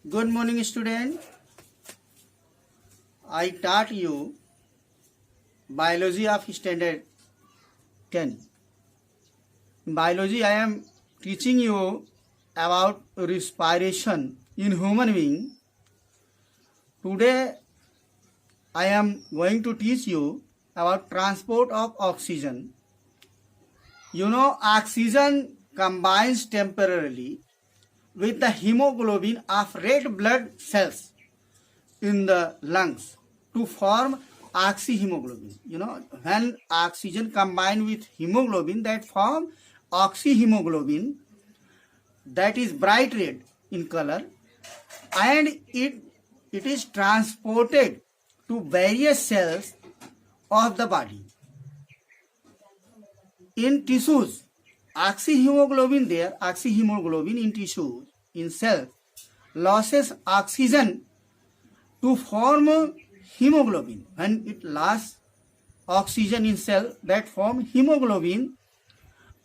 Good morning, student. I taught you biology of standard 10. In biology, I am teaching you about respiration in human being. Today, I am going to teach you about transport of oxygen. You know, oxygen combines temporarily with the hemoglobin of red blood cells in the lungs to form oxyhemoglobin. You know, when oxygen combine with hemoglobin, that form oxyhemoglobin, that is bright red in color, and it is transported to various cells of the body. In tissues, oxyhemoglobin in tissues, in cells, loses oxygen to form hemoglobin. When it lost oxygen in cell, that form hemoglobin,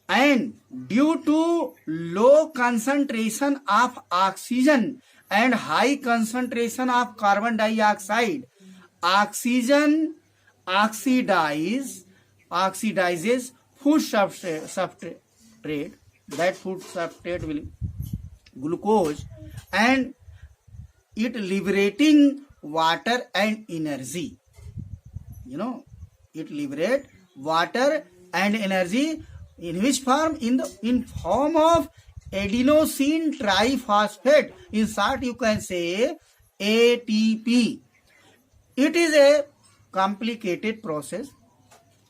and due to low concentration of oxygen and high concentration of carbon dioxide, oxygen oxidizes food substrate. That food substrate will glucose, and it liberating water and energy. You know, it liberate water and energy in which form? In form of adenosine triphosphate. In short, you can say ATP. It is a complicated process.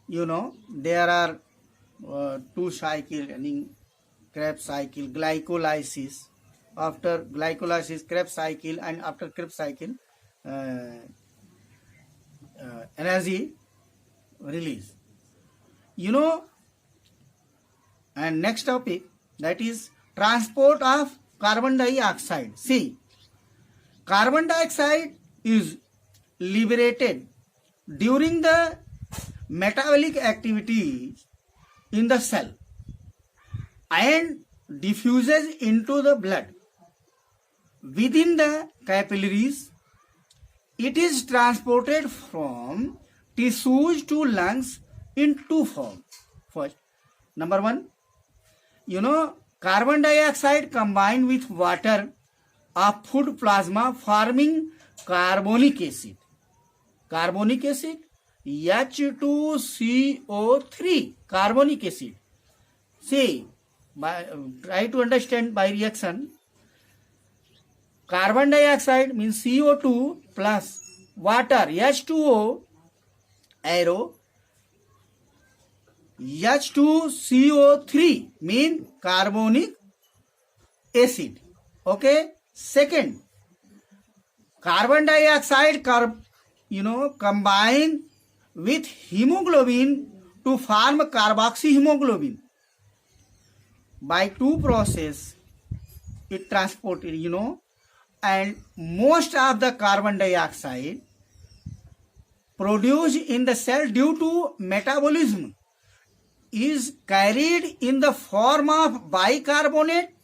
You know, there are two cycles, Krebs cycle, glycolysis. After glycolysis, Krebs cycle, and after Krebs cycle, energy release. You know, and next topic, that is transport of carbon dioxide. See, carbon dioxide is liberated during the metabolic activities in the cell and diffuses into the blood. Within the capillaries, it is transported from tissues to lungs in two forms. First, number one, you know, carbon dioxide combined with water of food plasma forming carbonic acid. Carbonic acid, H2CO3, carbonic acid. See, try to understand by reaction. Carbon dioxide means CO2 plus water, H2O, arrow, H2CO3 mean carbonic acid. Okay. Second, carbon dioxide combine with hemoglobin to form carboxyhemoglobin. By two process, it transported, and most of the carbon dioxide produced in the cell due to metabolism is carried in the form of bicarbonate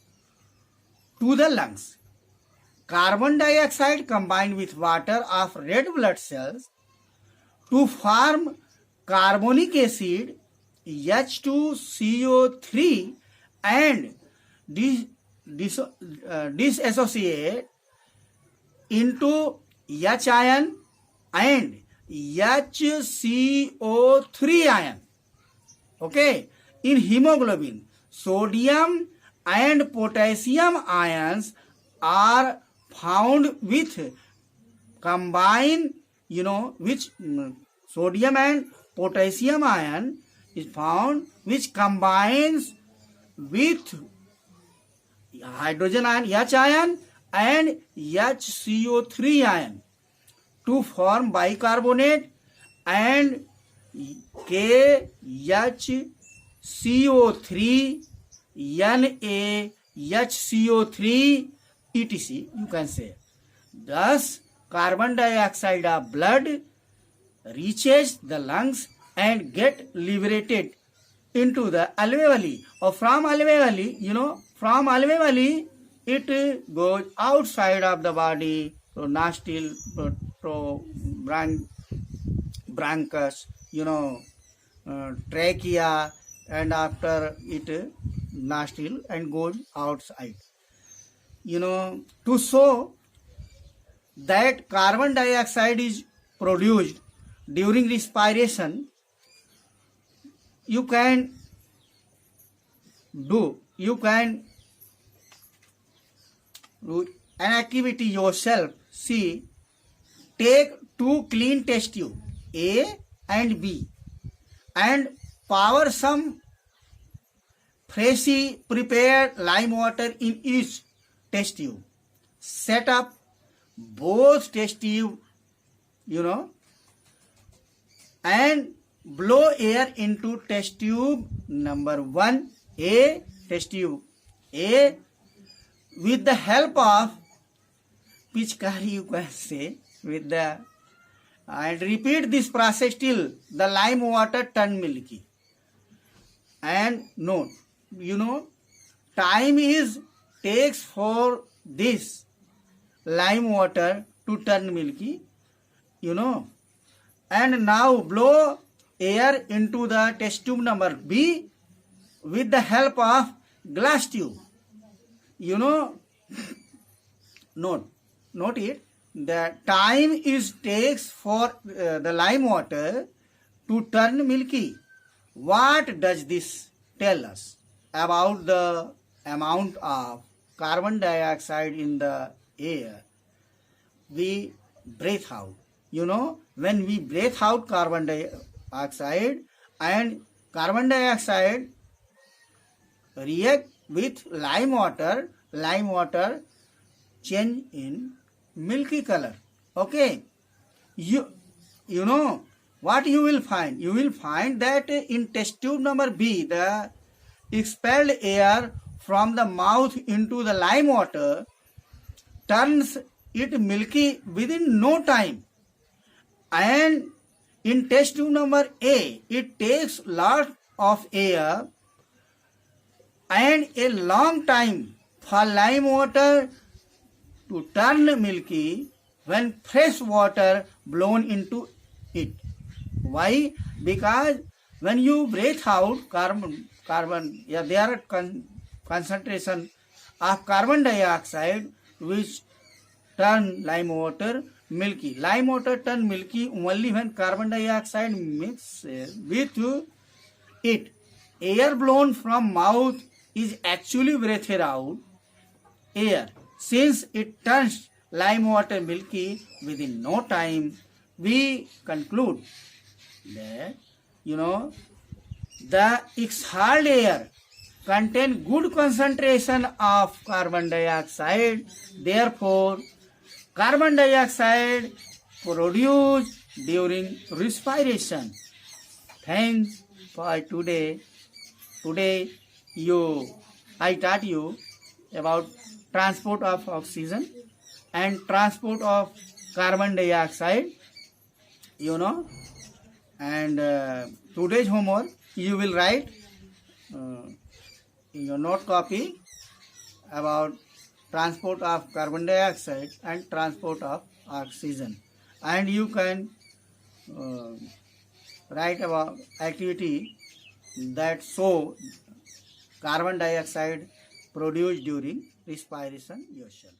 to the lungs. Carbon dioxide combined with water of red blood cells to form carbonic acid, H2CO3, and dissociate into H ion and HCO3 ion. Okay, in hemoglobin, sodium and potassium ions are found with combine, which sodium and potassium ion is found which combines with hydrogen ion, H ion, and HCO3 ion to form bicarbonate and KHCO3, NaHCO3, etc. You can say. Thus, carbon dioxide of blood reaches the lungs and get liberated into the alveoli, or from alveoli, it goes outside of the body to nostril, to bronchus, trachea, and after it nostril and goes outside. To show that carbon dioxide is produced during respiration, you can do an activity yourself. See, take two clean test tube A and B and pour some freshly prepared lime water in each test tube. Set up both test tube, and blow air into test tube number 1 A, test tube A, with the help of pichkari, you can say, and repeat this process till the lime water turn milky. And note, time takes for this lime water to turn milky, and now blow air into the test tube number B with the help of glass tube. Note it, the time takes for the lime water to turn milky. What does this tell us about the amount of carbon dioxide in the air we breathe out? When we breathe out carbon dioxide, and carbon dioxide react with lime water change in milky color. Okay, you know what you will find? You will find that in test tube number B, the expelled air from the mouth into the lime water turns it milky within no time. And in test tube number A, it takes lot of air and a long time for lime water to turn milky when fresh water blown into it. Why? Because when you breathe out carbon, there are concentration of carbon dioxide which turn lime water milky. Lime water turn milky only when carbon dioxide mixes with it. Air blown from mouth is actually breathed out air. Since it turns lime water milky within no time, we conclude that the exhaled air contain good concentration of carbon dioxide. Therefore, carbon dioxide produced during respiration. Thanks for today. Today I taught you about transport of oxygen and transport of carbon dioxide, and today's homework you will write in your note copy about transport of carbon dioxide and transport of oxygen, and you can write about activity that show carbon dioxide produced during respiration yourself.